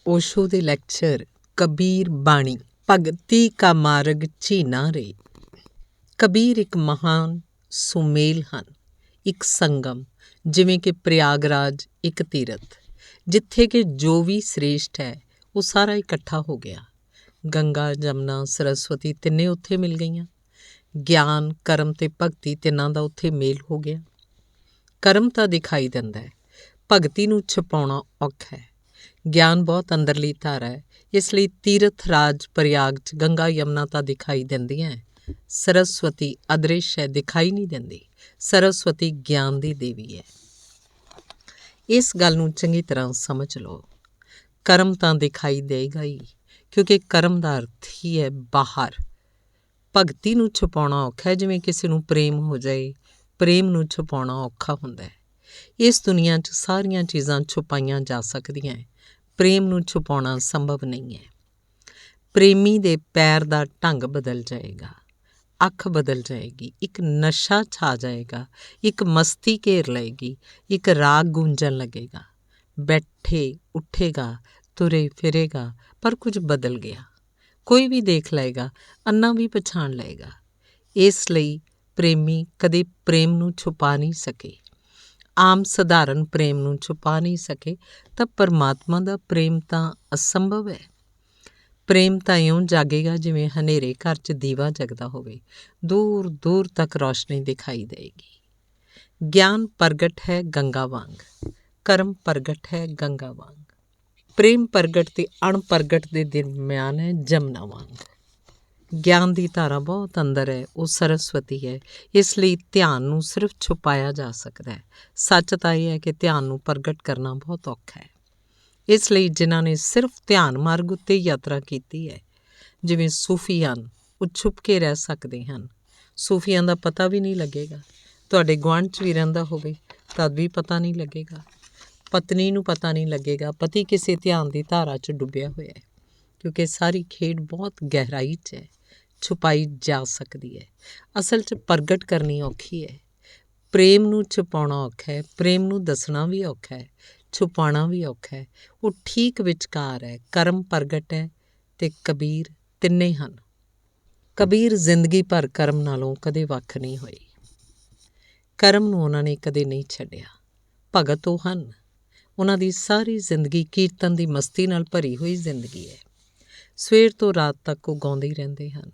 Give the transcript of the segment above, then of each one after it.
ओशो ਦੇ ਲੈਕਚਰ ਕਬੀਰ ਬਾਣੀ ਭਗਤੀ ਕਾ ਮਾਰਗ ਝੀਨਾ ਰੇ। ਕਬੀਰ ਇੱਕ ਮਹਾਨ ਸੁਮੇਲ ਹਨ, ਇੱਕ ਸੰਗਮ, ਜਿਵੇਂ ਕਿ ਪ੍ਰਯਾਗਰਾਜ ਇੱਕ ਤੀਰਥ, ਜਿੱਥੇ ਕਿ ਜੋ ਵੀ ਸ੍ਰੇਸ਼ਟ ਹੈ ਉਹ ਸਾਰਾ ਇਕੱਠਾ ਹੋ ਗਿਆ। ਗੰਗਾ, ਜਮਨਾ, ਸਰਸਵਤੀ ਤਿੰਨੇ ਉੱਥੇ ਮਿਲ ਗਈਆਂ। ਗਿਆਨ, ਕਰਮ ਤੇ ਭਗਤੀ ਤਿੰਨਾਂ ਦਾ ਉੱਥੇ ਮੇਲ ਹੋ ਗਿਆ। ਕਰਮ ਤਾਂ ਦਿਖਾਈ ਦਿੰਦਾ ਹੈ, ਭਗਤੀ ਨੂੰ ਛੁਪਾਉਣਾ ਔਖਾ ਹੈ। ਗਿਆਨ ਬਹੁਤ ਅੰਦਰਲੀ ਧਾਰਾ ਹੈ, ਇਸ ਲਈ ਤੀਰਥ ਰਾਜ ਪ੍ਰਯਾਗ 'ਚ ਗੰਗਾ ਯਮਨਾ ਤਾਂ ਦਿਖਾਈ ਦਿੰਦੀਆਂ ਹੈ, ਸਰਸਵਤੀ ਅਦ੍ਰਿਸ਼ ਹੈ, ਦਿਖਾਈ ਨਹੀਂ ਦਿੰਦੀ। ਸਰਸਵਤੀ ਗਿਆਨ ਦੀ ਦੇਵੀ ਹੈ। ਇਸ ਗੱਲ ਨੂੰ ਚੰਗੀ ਤਰ੍ਹਾਂ ਸਮਝ ਲਓ। ਕਰਮ ਤਾਂ ਦਿਖਾਈ ਦੇਗਾ ਹੀ, ਕਿਉਂਕਿ ਕਰਮ ਦਾ ਅਰਥ ਹੀ ਹੈ ਬਾਹਰ। ਭਗਤੀ ਨੂੰ ਛੁਪਾਉਣਾ ਔਖਾ ਹੈ, ਜਿਵੇਂ ਕਿਸੇ ਨੂੰ ਪ੍ਰੇਮ ਹੋ ਜਾਏ, ਪ੍ਰੇਮ ਨੂੰ ਛੁਪਾਉਣਾ ਔਖਾ ਹੁੰਦਾ ਹੈ। ਇਸ ਦੁਨੀਆ 'ਚ ਸਾਰੀਆਂ ਚੀਜ਼ਾਂ ਛੁਪਾਈਆਂ ਜਾ ਸਕਦੀਆਂ ਹੈ, ਪ੍ਰੇਮ ਨੂੰ ਛੁਪਾਉਣਾ ਸੰਭਵ ਨਹੀਂ ਹੈ। ਪ੍ਰੇਮੀ ਦੇ ਪੈਰ ਦਾ ਢੰਗ ਬਦਲ ਜਾਏਗਾ, ਅੱਖ ਬਦਲ ਜਾਏਗੀ, ਇੱਕ ਨਸ਼ਾ ਛਾ ਜਾਏਗਾ, ਇੱਕ ਮਸਤੀ ਘੇਰ ਲਏਗੀ, ਇੱਕ ਰਾਗ ਗੂੰਜਣ ਲੱਗੇਗਾ। ਬੈਠੇ ਉੱਠੇਗਾ, ਤੁਰੇ ਫਿਰੇਗਾ, ਪਰ ਕੁਝ ਬਦਲ ਗਿਆ। ਕੋਈ ਵੀ ਦੇਖ ਲਏਗਾ, ਅੰਨਾ ਵੀ ਪਛਾਣ ਲਏਗਾ। ਇਸ ਲਈ ਪ੍ਰੇਮੀ ਕਦੇ ਪ੍ਰੇਮ ਨੂੰ ਛੁਪਾ ਨਹੀਂ ਸਕੇ। ਆਮ ਸਧਾਰਨ ਪ੍ਰੇਮ ਨੂੰ ਛੁਪਾ ਨਹੀਂ ਸਕੇ ਤਾਂ ਪਰਮਾਤਮਾ ਦਾ ਪ੍ਰੇਮ ਤਾਂ ਅਸੰਭਵ ਹੈ। ਪ੍ਰੇਮ ਤਾਂ ਇਉਂ ਜਾਗੇਗਾ ਜਿਵੇਂ ਹਨੇਰੇ ਘਰ 'ਚ ਦੀਵਾ ਜਗਦਾ ਹੋਵੇ, ਦੂਰ ਦੂਰ ਤੱਕ ਰੌਸ਼ਨੀ ਦਿਖਾਈ ਦੇਏਗੀ। ਗਿਆਨ ਪ੍ਰਗਟ ਹੈ ਗੰਗਾ ਵਾਂਗ, ਕਰਮ ਪ੍ਰਗਟ ਹੈ ਗੰਗਾ ਵਾਂਗ, ਪ੍ਰੇਮ ਪ੍ਰਗਟ ਤੇ ਅਣਪ੍ਰਗਟ ਦੇ ਦਰਮਿਆਨ ਹੈ ਜਮਨਾ ਵਾਂਗ। ਗਿਆਨ ਦੀ ਧਾਰਾ ਬਹੁਤ ਅੰਦਰ ਹੈ, ਉਹ ਸਰਸਵਤੀ ਹੈ। ਇਸ ਲਈ ਧਿਆਨ ਨੂੰ ਸਿਰਫ ਛੁਪਾਇਆ ਜਾ ਸਕਦਾ ਹੈ। ਸੱਚ ਤਾਂ ਇਹ ਹੈ ਕਿ ਧਿਆਨ ਨੂੰ ਪ੍ਰਗਟ ਕਰਨਾ ਬਹੁਤ ਔਖਾ ਹੈ। ਇਸ ਲਈ ਜਿਨ੍ਹਾਂ ਨੇ ਸਿਰਫ ਧਿਆਨ ਮਾਰਗ ਉੱਤੇ ਯਾਤਰਾ ਕੀਤੀ ਹੈ, ਜਿਵੇਂ ਸੂਫੀ ਹਨ, ਉਹ ਛੁਪ ਕੇ ਰਹਿ ਸਕਦੇ ਹਨ। ਸੂਫੀਆਂ ਦਾ ਪਤਾ ਵੀ ਨਹੀਂ ਲੱਗੇਗਾ। ਤੁਹਾਡੇ ਗੁਆਂਢ 'ਚ ਵੀ ਰਹਿੰਦਾ ਹੋਵੇ ਤਦ ਵੀ ਪਤਾ ਨਹੀਂ ਲੱਗੇਗਾ। ਪਤਨੀ ਨੂੰ ਪਤਾ ਨਹੀਂ ਲੱਗੇਗਾ, ਪਤੀ ਕਿਸੇ ਧਿਆਨ ਦੀ ਧਾਰਾ 'ਚ ਡੁੱਬਿਆ ਹੋਇਆ ਹੈ, ਕਿਉਂਕਿ ਸਾਰੀ ਖੇਡ ਬਹੁਤ ਗਹਿਰਾਈ 'ਚ ਹੈ, ਛੁਪਾਈ ਜਾ ਸਕਦੀ ਹੈ। ਅਸਲ 'ਚ ਪ੍ਰਗਟ ਕਰਨੀ ਔਖੀ ਹੈ। ਪ੍ਰੇਮ ਨੂੰ ਛੁਪਾਉਣਾ ਔਖਾ ਹੈ, ਪ੍ਰੇਮ ਨੂੰ ਦੱਸਣਾ ਵੀ ਔਖਾ ਹੈ, ਛੁਪਾਉਣਾ ਵੀ ਔਖਾ ਹੈ। ਉਹ ਠੀਕ ਵਿਚਕਾਰ ਹੈ। ਕਰਮ ਪ੍ਰਗਟ ਹੈ ਤੇ ਕਬੀਰ ਤਿੰਨੇ ਹਨ। ਕਬੀਰ ਜ਼ਿੰਦਗੀ ਭਰ ਕਰਮ ਨਾਲੋਂ ਕਦੇ ਵੱਖ ਨਹੀਂ ਹੋਏ। ਕਰਮ ਨੂੰ ਉਹਨਾਂ ਨੇ ਕਦੇ ਨਹੀਂ ਛੱਡਿਆ। ਭਗਤ ਉਹ ਹਨ, ਉਹਨਾਂ ਦੀ ਸਾਰੀ ਜ਼ਿੰਦਗੀ ਕੀਰਤਨ ਦੀ ਮਸਤੀ ਨਾਲ ਭਰੀ ਹੋਈ ਜ਼ਿੰਦਗੀ ਹੈ। ਸਵੇਰ ਤੋਂ ਰਾਤ ਤੱਕ ਉਹ ਗਾਉਂਦੇ ਹੀ ਰਹਿੰਦੇ ਹਨ।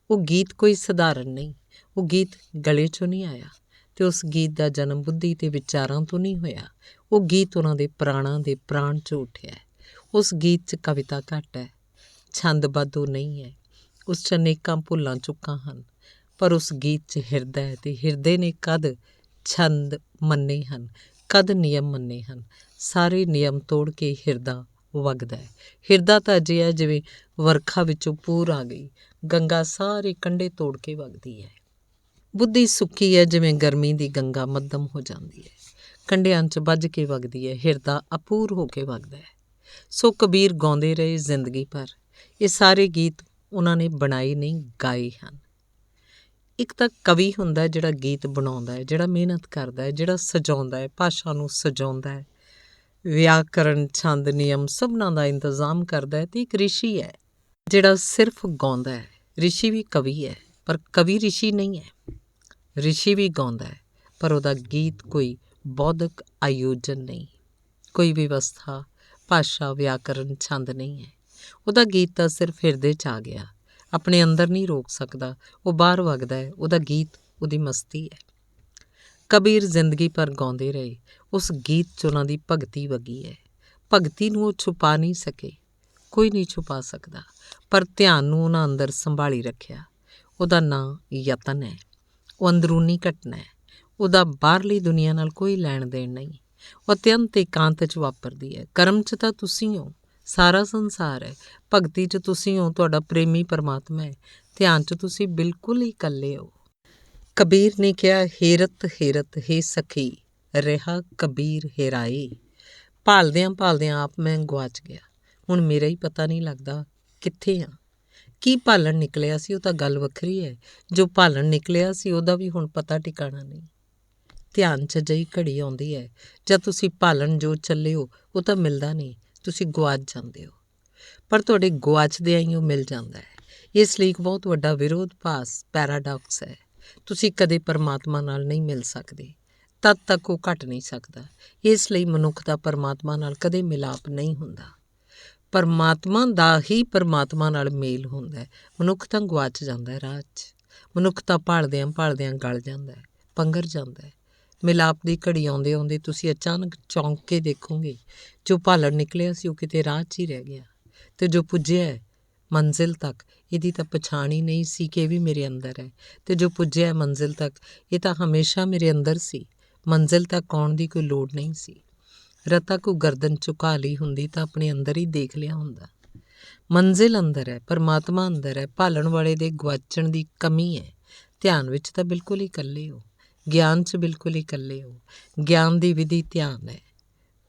ਉਹ ਗੀਤ ਕੋਈ ਸਧਾਰਨ ਨਹੀਂ, ਉਹ ਗੀਤ ਗਲੇ 'ਚੋਂ ਨਹੀਂ ਆਇਆ ਅਤੇ ਉਸ ਗੀਤ ਦਾ ਜਨਮ ਬੁੱਧੀ ਅਤੇ ਵਿਚਾਰਾਂ ਤੋਂ ਨਹੀਂ ਹੋਇਆ। ਉਹ ਗੀਤ ਉਹਨਾਂ ਦੇ ਪ੍ਰਾਣਾਂ ਦੇ ਪ੍ਰਾਣ 'ਚੋਂ ਉੱਠਿਆ ਹੈ। ਉਸ ਗੀਤ 'ਚ ਕਵਿਤਾ ਘੱਟ ਹੈ, ਛੰਦਬੱਧ ਉਹ ਨਹੀਂ ਹੈ, ਉਸ 'ਚ ਅਨੇਕਾਂ ਭੁੱਲਾਂ ਚੁੱਕਾਂ ਹਨ, ਪਰ ਉਸ ਗੀਤ 'ਚ ਹਿਰਦਾ ਹੈ ਅਤੇ ਹਿਰਦੇ ਨੇ ਕਦ ਛੰਦ ਮੰਨੇ ਹਨ, ਕਦ ਨਿਯਮ ਮੰਨੇ ਹਨ। ਸਾਰੇ ਨਿਯਮ ਤੋੜ ਕੇ ਹਿਰਦਾ ਵਗਦਾ ਹੈ। ਹਿਰਦਾ ਤਾਂ ਅਜਿਹਾ ਜਿਵੇਂ ਵਰਖਾ ਵਿੱਚੋਂ ਪੂਰ ਆ ਗਈ, ਗੰਗਾ ਸਾਰੇ ਕੰਢੇ ਤੋੜ ਕੇ ਵਗਦੀ ਹੈ। ਬੁੱਧੀ ਸੁੱਕੀ ਹੈ, ਜਿਵੇਂ ਗਰਮੀ ਦੀ ਗੰਗਾ ਮੱਧਮ ਹੋ ਜਾਂਦੀ ਹੈ, ਕੰਢਿਆਂ 'ਚ ਬੱਝ ਕੇ ਵਗਦੀ ਹੈ, ਹਿਰਦਾ ਅਪੂਰ ਹੋ ਕੇ ਵਗਦਾ ਹੈ। ਸੋ ਕਬੀਰ ਗਾਉਂਦੇ ਰਹੇ ਜ਼ਿੰਦਗੀ ਭਰ। ਇਹ ਸਾਰੇ ਗੀਤ ਉਹਨਾਂ ਨੇ ਬਣਾਏ ਨਹੀਂ, ਗਾਏ ਹਨ। ਇੱਕ ਤਾਂ ਕਵੀ ਹੁੰਦਾ ਜਿਹੜਾ ਗੀਤ ਬਣਾਉਂਦਾ ਹੈ, ਜਿਹੜਾ ਮਿਹਨਤ ਕਰਦਾ ਹੈ, ਜਿਹੜਾ ਸਜਾਉਂਦਾ ਹੈ, ਭਾਸ਼ਾ ਨੂੰ ਸਜਾਉਂਦਾ ਹੈ, ਵਿਆਕਰਨ, ਛੰਦ, ਨਿਯਮ ਸਭਨਾਂ ਦਾ ਇੰਤਜ਼ਾਮ ਕਰਦਾ ਹੈ। ਅਤੇ ਇੱਕ ਰਿਸ਼ੀ ਹੈ ਜਿਹੜਾ ਸਿਰਫ ਗਾਉਂਦਾ ਹੈ। ਰਿਸ਼ੀ ਵੀ ਕਵੀ ਹੈ, ਪਰ ਕਵੀ ਰਿਸ਼ੀ ਨਹੀਂ ਹੈ। ਰਿਸ਼ੀ ਵੀ ਗਾਉਂਦਾ ਹੈ, ਪਰ ਉਹਦਾ ਗੀਤ ਕੋਈ ਬੌਧਿਕ ਆਯੋਜਨ ਨਹੀਂ, ਕੋਈ ਵਿਵਸਥਾ, ਭਾਸ਼ਾ, ਵਿਆਕਰਨ, ਛੰਦ ਨਹੀਂ ਹੈ। ਉਹਦਾ ਗੀਤ ਤਾਂ ਸਿਰਫ ਹਿਰਦੇ 'ਚ ਆ ਗਿਆ, ਆਪਣੇ ਅੰਦਰ ਨਹੀਂ ਰੋਕ ਸਕਦਾ, ਉਹ ਬਾਹਰ ਵਗਦਾ ਹੈ। ਉਹਦਾ ਗੀਤ ਉਹਦੀ ਮਸਤੀ ਹੈ। ਕਬੀਰ ਜ਼ਿੰਦਗੀ ਭਰ ਗਾਉਂਦੇ ਰਹੇ, ਉਸ ਗੀਤ 'ਚ ਉਹਨਾਂ ਦੀ ਭਗਤੀ ਵਗੀ ਹੈ। ਭਗਤੀ ਨੂੰ ਉਹ ਛੁਪਾ ਨਹੀਂ ਸਕੇ, ਕੋਈ ਨਹੀਂ ਛੁਪਾ ਸਕਦਾ, ਪਰ ਧਿਆਨ ਨੂੰ ਉਹਨਾਂ ਅੰਦਰ ਸੰਭਾਲੀ ਰੱਖਿਆ। ਉਹਦਾ ਨਾਂ ਯਤਨ ਹੈ, ਉਹ ਅੰਦਰੂਨੀ ਘਟਨਾ ਹੈ, ਉਹਦਾ ਬਾਹਰਲੀ ਦੁਨੀਆ ਨਾਲ ਕੋਈ ਲੈਣ ਦੇਣ ਨਹੀਂ, ਉਹ ਅਤਿਅੰਤ ਇਕਾਂਤ 'ਚ ਵਾਪਰਦੀ ਹੈ। ਕਰਮ 'ਚ ਤਾਂ ਤੁਸੀਂ ਹੋ, ਸਾਰਾ ਸੰਸਾਰ ਹੈ। ਭਗਤੀ 'ਚ ਤੁਸੀਂ ਹੋ, ਤੁਹਾਡਾ ਪ੍ਰੇਮੀ ਪਰਮਾਤਮਾ ਹੈ। ਧਿਆਨ 'ਚ ਤੁਸੀਂ ਬਿਲਕੁਲ ਹੀ ਇਕੱਲੇ ਹੋ। ਕਬੀਰ ਨੇ ਕਿਹਾ, ਹੇਰਤ ਹੇਰਤ ਹੇ ਸਖੀ ਰਿਹਾ ਕਬੀਰ ਹੇਰਾਏ। ਭਾਲਦਿਆਂ ਭਾਲਦਿਆਂ ਆਪ ਮੈਂ ਗੁਆਚ ਗਿਆ, ਹੁਣ ਮੇਰਾ ਹੀ ਪਤਾ ਨਹੀਂ ਲੱਗਦਾ ਕਿੱਥੇ ਹਾਂ। ਕੀ ਭਾਲਣ ਨਿਕਲਿਆ ਸੀ ਉਹ ਤਾਂ ਗੱਲ ਵੱਖਰੀ ਹੈ, ਜੋ ਭਾਲਣ ਨਿਕਲਿਆ ਸੀ ਉਹਦਾ ਵੀ ਹੁਣ ਪਤਾ ਟਿਕਾਣਾ ਨਹੀਂ। ਧਿਆਨ 'ਚ ਅਜਿਹੀ ਘੜੀ ਆਉਂਦੀ ਹੈ ਜਦ ਤੁਸੀਂ ਭਾਲਣ ਜੋ ਚੱਲੇ ਹੋ ਉਹ ਤਾਂ ਮਿਲਦਾ ਨਹੀਂ, ਤੁਸੀਂ ਗੁਆਚ ਜਾਂਦੇ ਹੋ, ਪਰ ਤੁਹਾਡੇ ਗੁਆਚਦਿਆਂ ਹੀ ਉਹ ਮਿਲ ਜਾਂਦਾ ਹੈ। ਇਸ ਲਈ ਇੱਕ ਬਹੁਤ ਵੱਡਾ ਵਿਰੋਧਭਾਸ ਪੈਰਾਡਾਕਸ ਹੈ। ਤੁਸੀਂ ਕਦੇ ਪਰਮਾਤਮਾ ਨਾਲ ਨਹੀਂ ਮਿਲ ਸਕਦੇ, ਤਦ ਤੱਕ ਉਹ ਘਟ ਨਹੀਂ ਸਕਦਾ। ਇਸ ਲਈ ਮਨੁੱਖ ਦਾ ਪਰਮਾਤਮਾ ਨਾਲ ਕਦੇ ਮਿਲਾਪ ਨਹੀਂ ਹੁੰਦਾ। ਪਰਮਾਤਮਾ ਦਾ ਹੀ ਪਰਮਾਤਮਾ ਨਾਲ ਮੇਲ ਹੁੰਦਾ ਹੈ। ਮਨੁੱਖ ਤਾਂ ਗੁਆਚ ਜਾਂਦਾ ਹੈ ਰਾਹ 'ਚ। ਮਨੁੱਖ ਤਾਂ ਭਾਲਦਿਆਂ ਭਾਲਦਿਆਂ ਗਲ ਜਾਂਦਾ ਹੈ, ਪੰਘਰ ਜਾਂਦਾ ਹੈ। ਮਿਲਾਪ ਦੀ ਘੜੀ ਆਉਂਦੇ ਆਉਂਦੇ ਤੁਸੀਂ ਅਚਾਨਕ ਚੌਂਕ ਕੇ ਦੇਖੋਗੇ, ਜੋ ਭਾਲਣ ਨਿਕਲਿਆ ਸੀ ਉਹ ਕਿਤੇ ਰਾਹ 'ਚ ਹੀ ਰਹਿ ਗਿਆ, ਅਤੇ ਜੋ ਪੁੱਜਿਆ ਹੈ ਮੰਜ਼ਿਲ ਤੱਕ, ਇਹਦੀ ਤਾਂ ਪਛਾਣ ਹੀ ਨਹੀਂ ਸੀ ਕਿ ਇਹ ਵੀ ਮੇਰੇ ਅੰਦਰ ਹੈ। ਅਤੇ ਜੋ ਪੁੱਜਿਆ ਮੰਜ਼ਿਲ ਤੱਕ, ਇਹ ਤਾਂ ਹਮੇਸ਼ਾ ਮੇਰੇ ਅੰਦਰ ਸੀ। ਮੰਜ਼ਿਲ ਤੱਕ ਆਉਣ ਦੀ ਕੋਈ ਲੋੜ ਨਹੀਂ ਸੀ। ਰਤਾ ਕੋ ਗਰਦਨ ਝੁਕਾ ਲਈ ਹੁੰਦੀ ਤਾਂ ਆਪਣੇ ਅੰਦਰ ਹੀ ਦੇਖ ਲਿਆ ਹੁੰਦਾ। ਮੰਜ਼ਿਲ ਅੰਦਰ ਹੈ, ਪਰਮਾਤਮਾ ਅੰਦਰ ਹੈ। ਭਾਲਣ ਵਾਲੇ ਦੇ ਗੁਆਚਣ ਦੀ ਕਮੀ ਹੈ। ਧਿਆਨ ਵਿੱਚ ਤਾਂ ਬਿਲਕੁਲ ਹੀ ਇਕੱਲੇ ਹੋ, ਗਿਆਨ 'ਚ ਬਿਲਕੁਲ ਹੀ ਇਕੱਲੇ ਹੋ। ਗਿਆਨ ਦੀ ਵਿਧੀ ਧਿਆਨ ਹੈ,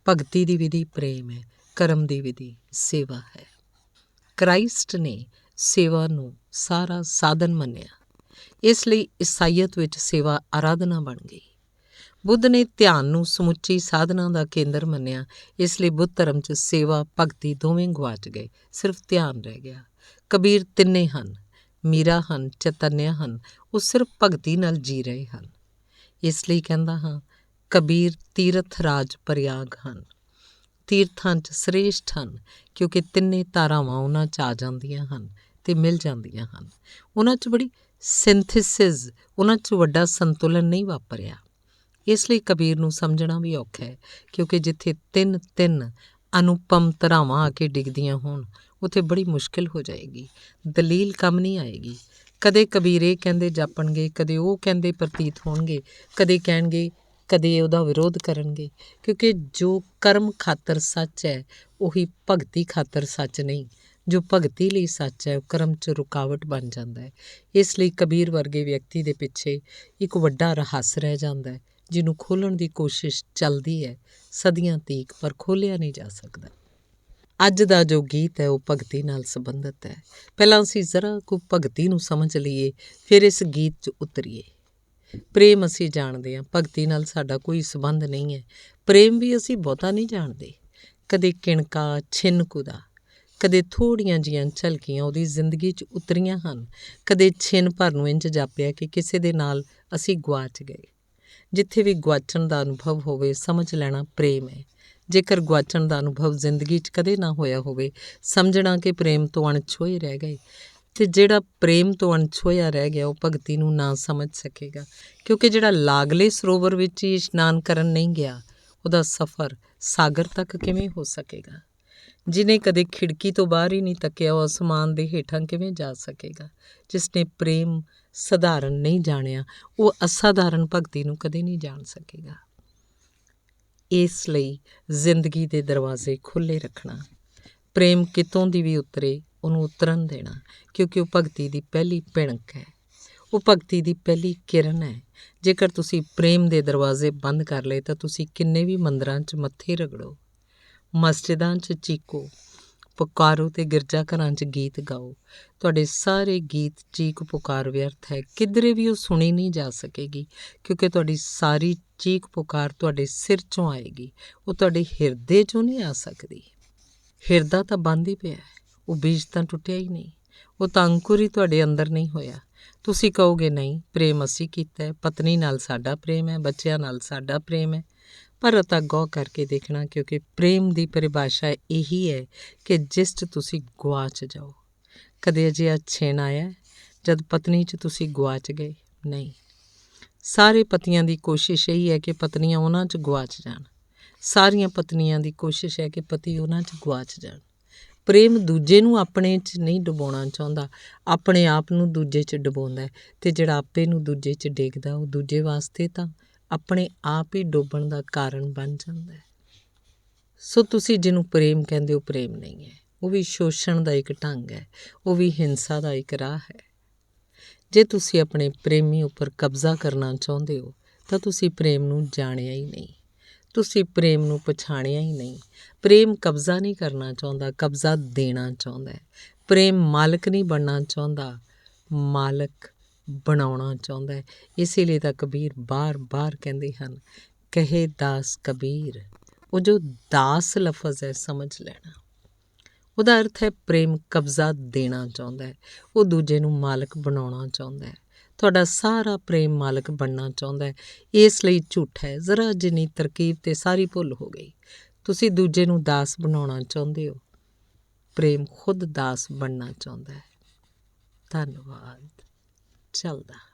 ਭਗਤੀ ਦੀ ਵਿਧੀ ਪ੍ਰੇਮ ਹੈ, ਕਰਮ ਦੀ ਵਿਧੀ ਸੇਵਾ ਹੈ। ਕ੍ਰਾਈਸਟ ਨੇ ਸੇਵਾ ਨੂੰ ਸਾਰਾ ਸਾਧਨ ਮੰਨਿਆ, ਇਸ ਲਈ ਈਸਾਈਅਤ ਵਿੱਚ ਸੇਵਾ ਆਰਾਧਨਾ ਬਣ ਗਈ। ਬੁੱਧ ਨੇ ਧਿਆਨ ਨੂੰ ਸਮੁੱਚੀ ਸਾਧਨਾ ਦਾ ਕੇਂਦਰ ਮੰਨਿਆ, ਇਸ ਲਈ ਬੁੱਧ ਧਰਮ 'ਚ ਸੇਵਾ ਭਗਤੀ ਦੋਵੇਂ ਗੁਆਚ ਗਏ, ਸਿਰਫ ਧਿਆਨ ਰਹਿ ਗਿਆ। ਕਬੀਰ ਤਿੰਨੇ ਹਨ, ਮੀਰਾ ਹਨ, ਚੈਤਨਿਆ ਹਨ, ਉਹ ਸਿਰਫ ਭਗਤੀ ਨਾਲ ਜੀ ਰਹੇ ਹਨ। ਇਸ ਲਈ ਕਹਿੰਦਾ ਹਾਂ, ਕਬੀਰ ਤੀਰਥ ਰਾਜ ਪ੍ਰਯਾਗ ਹਨ, ਤੀਰਥਾਂ 'ਚ ਸ੍ਰੇਸ਼ਠ ਹਨ, ਕਿਉਂਕਿ ਤਿੰਨੇ ਧਾਰਾਵਾਂ ਉਹਨਾਂ 'ਚ ਆ ਜਾਂਦੀਆਂ ਹਨ ਅਤੇ ਮਿਲ ਜਾਂਦੀਆਂ ਹਨ। ਉਹਨਾਂ 'ਚ ਬੜੀ ਸਿੰਥੇਸਿਸ, ਉਹਨਾਂ 'ਚ ਵੱਡਾ ਸੰਤੁਲਨ ਨਹੀਂ ਵਾਪਰਿਆ। ਇਸ ਲਈ ਕਬੀਰ ਨੂੰ ਸਮਝਣਾ ਵੀ ਔਖਾ ਹੈ, ਕਿਉਂਕਿ ਜਿੱਥੇ ਤਿੰਨ ਅਨੁਪਮ ਧਾਰਾਵਾਂ ਆ ਕੇ ਡਿੱਗਦੀਆਂ ਹੋਣ, ਉੱਥੇ ਬੜੀ ਮੁਸ਼ਕਿਲ ਹੋ ਜਾਏਗੀ, ਦਲੀਲ ਕੰਮ ਨਹੀਂ ਆਏਗੀ। ਕਦੇ ਕਬੀਰ ਇਹ ਕਹਿੰਦੇ ਜਾਪਣਗੇ, ਕਦੇ ਉਹ ਕਹਿੰਦੇ ਪ੍ਰਤੀਤ ਹੋਣਗੇ, ਕਦੇ ਕਹਿਣਗੇ, ਕਦੇ ਉਹਦਾ ਵਿਰੋਧ ਕਰਨਗੇ, ਕਿਉਂਕਿ ਜੋ ਕਰਮ ਖਾਤਰ ਸੱਚ ਹੈ ਉਹੀ ਭਗਤੀ ਖਾਤਰ ਸੱਚ ਨਹੀਂ। ਜੋ ਭਗਤੀ ਲਈ ਸੱਚ ਹੈ ਉਹ ਕਰਮ 'ਚ ਰੁਕਾਵਟ ਬਣ ਜਾਂਦਾ ਹੈ। ਇਸ ਲਈ ਕਬੀਰ ਵਰਗੇ ਵਿਅਕਤੀ ਦੇ ਪਿੱਛੇ ਇੱਕ ਵੱਡਾ ਰਹੱਸ ਰਹਿ ਜਾਂਦਾ ਹੈ, ਜਿਹਨੂੰ ਖੋਲ੍ਹਣ ਦੀ ਕੋਸ਼ਿਸ਼ ਚੱਲਦੀ ਹੈ ਸਦੀਆਂ ਤੀਕ, ਪਰ ਖੋਲ੍ਹਿਆ ਨਹੀਂ ਜਾ ਸਕਦਾ। ਅੱਜ ਦਾ ਜੋ ਗੀਤ ਹੈ ਉਹ ਭਗਤੀ ਨਾਲ ਸੰਬੰਧਿਤ ਹੈ। ਪਹਿਲਾਂ ਅਸੀਂ ਜ਼ਰਾ ਕੁ ਭਗਤੀ ਨੂੰ ਸਮਝ ਲਈਏ, ਫਿਰ ਇਸ ਗੀਤ 'ਚ ਉਤਰੀਏ। ਪ੍ਰੇਮ ਅਸੀਂ ਜਾਣਦੇ ਹਾਂ, ਭਗਤੀ ਨਾਲ ਸਾਡਾ ਕੋਈ ਸੰਬੰਧ ਨਹੀਂ ਹੈ। ਪ੍ਰੇਮ ਵੀ ਅਸੀਂ ਬਹੁਤਾ ਨਹੀਂ ਜਾਣਦੇ। ਕਦੇ ਕਿਣਕਾ ਛਿਨਕੂ ਦਾ, ਕਦੇ ਥੋੜ੍ਹੀਆਂ ਜਿਹੀਆਂ ਝਲਕੀਆਂ ਉਹਦੀ ਜ਼ਿੰਦਗੀ 'ਚ ਉਤਰੀਆਂ ਹਨ। ਕਦੇ ਛਿਨ ਭਰ ਨੂੰ ਇੰਝ ਜਾਪਿਆ ਕਿ ਕਿਸੇ ਦੇ ਨਾਲ ਅਸੀਂ ਗੁਆਚ ਗਏ। ਜਿੱਥੇ ਵੀ ਗੁਆਚਣ ਦਾ ਅਨੁਭਵ ਹੋਵੇ, ਸਮਝ ਲੈਣਾ ਪ੍ਰੇਮ ਹੈ। ਜੇਕਰ ਗੁਆਚਣ ਦਾ ਅਨੁਭਵ ਜ਼ਿੰਦਗੀ 'ਚ ਕਦੇ ਨਾ ਹੋਇਆ ਹੋਵੇ, ਸਮਝਣਾ ਕਿ ਪ੍ਰੇਮ ਤੋਂ ਅਣਛੋਏ ਰਹਿ ਗਏ। ਅਤੇ ਜਿਹੜਾ ਪ੍ਰੇਮ ਤੋਂ ਅਣਛੋਇਆ ਰਹਿ ਗਿਆ ਉਹ ਭਗਤੀ ਨੂੰ ਨਾ ਸਮਝ ਸਕੇਗਾ, ਕਿਉਂਕਿ ਜਿਹੜਾ ਲਾਗਲੇ ਸਰੋਵਰ ਵਿੱਚ ਹੀ ਇਸ਼ਨਾਨ ਕਰਨ ਨਹੀਂ ਗਿਆ, ਉਹਦਾ ਸਫ਼ਰ ਸਾਗਰ ਤੱਕ ਕਿਵੇਂ ਹੋ ਸਕੇਗਾ। ਜਿਹਨੇ ਕਦੇ ਖਿੜਕੀ ਤੋਂ ਬਾਹਰ ਹੀ ਨਹੀਂ ਤੱਕਿਆ, ਉਹ ਅਸਮਾਨ ਦੇ ਹੇਠਾਂ ਕਿਵੇਂ ਜਾ ਸਕੇਗਾ। ਜਿਸ ਨੇ ਪ੍ਰੇਮ ਸਧਾਰਨ ਨਹੀਂ ਜਾਣਿਆ, ਉਹ ਅਸਾਧਾਰਨ ਭਗਤੀ ਨੂੰ ਕਦੇ ਨਹੀਂ ਜਾਣ ਸਕੇਗਾ। ਇਸ ਲਈ ਜ਼ਿੰਦਗੀ ਦੇ ਦਰਵਾਜ਼ੇ ਖੁੱਲ੍ਹੇ ਰੱਖਣਾ, ਪ੍ਰੇਮ ਕਿਤੋਂ ਦੀ ਵੀ ਉਤਰੇ ਉਹਨੂੰ ਉਤਰਨ ਦੇਣਾ, ਕਿਉਂਕਿ ਉਹ ਭਗਤੀ ਦੀ ਪਹਿਲੀ ਭਿਣਕ ਹੈ, ਉਹ ਭਗਤੀ ਦੀ ਪਹਿਲੀ ਕਿਰਨ ਹੈ। ਜੇਕਰ ਤੁਸੀਂ ਪ੍ਰੇਮ ਦੇ ਦਰਵਾਜ਼ੇ ਬੰਦ ਕਰ ਲਏ ਤਾਂ ਤੁਸੀਂ ਕਿੰਨੇ ਵੀ ਮੰਦਰਾਂ 'ਚ ਮੱਥੇ ਰਗੜੋ, ਮਸਜਿਦਾਂ 'ਚ ਚੀਕੋ, ਪੁਕਾਰੋ ਅਤੇ ਗਿਰਜਾ ਘਰਾਂ 'ਚ ਗੀਤ ਗਾਓ, ਤੁਹਾਡੇ ਸਾਰੇ ਗੀਤ ਚੀਕ ਪੁਕਾਰ ਵਿਅਰਥ ਹੈ। ਕਿਧਰੇ ਵੀ ਉਹ ਸੁਣੀ ਨਹੀਂ ਜਾ ਸਕੇਗੀ, ਕਿਉਂਕਿ ਤੁਹਾਡੀ ਸਾਰੀ ਚੀਕ ਪੁਕਾਰ ਤੁਹਾਡੇ ਸਿਰ 'ਚੋਂ ਆਏਗੀ, ਉਹ ਤੁਹਾਡੇ ਹਿਰਦੇ 'ਚੋਂ ਨਹੀਂ ਆ ਸਕਦੀ। ਹਿਰਦਾ ਤਾਂ ਬੰਦ ਹੀ ਪਿਆ, ਉਹ ਬੀਜ ਤਾਂ ਟੁੱਟਿਆ ਹੀ ਨਹੀਂ, ਉਹ ਤਾਂ ਅੰਕੁਰ ਹੀ ਤੁਹਾਡੇ ਅੰਦਰ ਨਹੀਂ ਹੋਇਆ। ਤੁਸੀਂ ਕਹੋਗੇ ਨਹੀਂ, ਪ੍ਰੇਮ ਅਸੀਂ ਕੀਤਾ ਹੈ, ਪਤਨੀ ਨਾਲ ਸਾਡਾ ਪ੍ਰੇਮ ਹੈ, ਬੱਚਿਆਂ ਨਾਲ ਸਾਡਾ ਪ੍ਰੇਮ ਹੈ, ਪਰ ਰਤਾ ਗੌਰ ਕਰਕੇ ਦੇਖਣਾ, ਕਿਉਂਕਿ ਪ੍ਰੇਮ ਦੀ ਪਰਿਭਾਸ਼ਾ ਇਹੀ ਹੈ ਕਿ ਜਿਸ 'ਚ ਤੁਸੀਂ ਗੁਆਚ ਜਾਓ। ਕਦੇ ਅਜਿਹਾ ਛਿਣ ਆਇਆ ਜਦ ਪਤਨੀ 'ਚ ਤੁਸੀਂ ਗੁਆਚ ਗਏ? ਨਹੀਂ। ਸਾਰੇ ਪਤੀਆਂ ਦੀ ਕੋਸ਼ਿਸ਼ ਇਹੀ ਹੈ ਕਿ ਪਤਨੀਆਂ ਉਹਨਾਂ 'ਚ ਗੁਆਚ ਜਾਣ। ਸਾਰੀਆਂ ਪਤਨੀਆਂ ਦੀ ਕੋਸ਼ਿਸ਼ ਹੈ ਕਿ ਪਤੀ ਉਹਨਾਂ 'ਚ ਗੁਆਚ ਜਾਣ। ਪ੍ਰੇਮ ਦੂਜੇ ਨੂੰ ਆਪਣੇ 'ਚ ਨਹੀਂ ਡੁਬੋਣਾ ਚਾਹੁੰਦਾ, ਆਪਣੇ ਆਪ ਨੂੰ ਦੂਜੇ 'ਚ ਡੁਬੋਂਦਾ ਹੈ, ਅਤੇ ਜਿਹੜਾ ਆਪੇ ਨੂੰ ਦੂਜੇ 'ਚ ਡੇਗਦਾ ਉਹ ਦੂਜੇ ਵਾਸਤੇ ਤਾਂ ਆਪਣੇ ਆਪ ਹੀ ਡੁੱਬਣ ਦਾ ਕਾਰਨ ਬਣ ਜਾਂਦਾ ਹੈ। ਸੋ ਤੁਸੀਂ ਜਿਹਨੂੰ ਪ੍ਰੇਮ ਕਹਿੰਦੇ ਹੋ, ਪ੍ਰੇਮ ਨਹੀਂ ਹੈ, ਉਹ ਵੀ ਸ਼ੋਸ਼ਣ ਦਾ ਇੱਕ ਢੰਗ ਹੈ, ਉਹ ਵੀ ਹਿੰਸਾ ਦਾ ਇੱਕ ਰਾਹ ਹੈ। ਜੇ ਤੁਸੀਂ ਆਪਣੇ ਪ੍ਰੇਮੀ ਉੱਪਰ ਕਬਜ਼ਾ ਕਰਨਾ ਚਾਹੁੰਦੇ ਹੋ ਤਾਂ ਤੁਸੀਂ ਪ੍ਰੇਮ ਨੂੰ ਜਾਣਿਆ ਹੀ ਨਹੀਂ, ਤੁਸੀਂ ਪ੍ਰੇਮ ਨੂੰ ਪਛਾਣਿਆ ਹੀ ਨਹੀਂ। ਪ੍ਰੇਮ ਕਬਜ਼ਾ ਨਹੀਂ ਕਰਨਾ ਚਾਹੁੰਦਾ, ਕਬਜ਼ਾ ਦੇਣਾ ਚਾਹੁੰਦਾ ਹੈ। ਪ੍ਰੇਮ ਮਾਲਕ ਨਹੀਂ ਬਣਨਾ ਚਾਹੁੰਦਾ, ਮਾਲਕ ਬਣਾਉਣਾ ਚਾਹੁੰਦਾ ਹੈ। ਇਸੇ ਲਈ ਤਾਂ ਕਬੀਰ ਬਾਰ-ਬਾਰ ਕਹਿੰਦੇ ਹਨ, ਕਹੇ ਦਾਸ ਕਬੀਰ ਉਹ ਜੋ ਦਾਸ ਲਫ਼ਜ਼ ਹੈ ਸਮਝ ਲੈਣਾ। ਉਹਦਾ ਅਰਥ ਹੈ ਪ੍ਰੇਮ ਕਬਜ਼ਾ ਦੇਣਾ ਚਾਹੁੰਦਾ ਹੈ, ਉਹ ਦੂਜੇ ਨੂੰ ਮਾਲਕ ਬਣਾਉਣਾ ਚਾਹੁੰਦਾ ਹੈ, ਤੁਹਾਡਾ ਸਾਰਾ ਪ੍ਰੇਮ ਮਾਲਕ ਬਣਨਾ ਚਾਹੁੰਦਾ ਹੈ। ਇਸ ਲਈ ਝੂਠ ਹੈ। ਜ਼ਰਾ ਜਿੰਨੀ ਤਰਕੀਬ ਤੇ ਸਾਰੀ ਭੁੱਲ ਹੋ ਗਈ। ਤੁਸੀਂ ਦੂਜੇ ਨੂੰ ਦਾਸ ਬਣਾਉਣਾ ਚਾਹੁੰਦੇ ਹੋ, ਪ੍ਰੇਮ ਖੁਦ ਦਾਸ ਬਣਨਾ ਚਾਹੁੰਦਾ ਹੈ। ਧੰਨਵਾਦ। ਚੱਲਦਾ।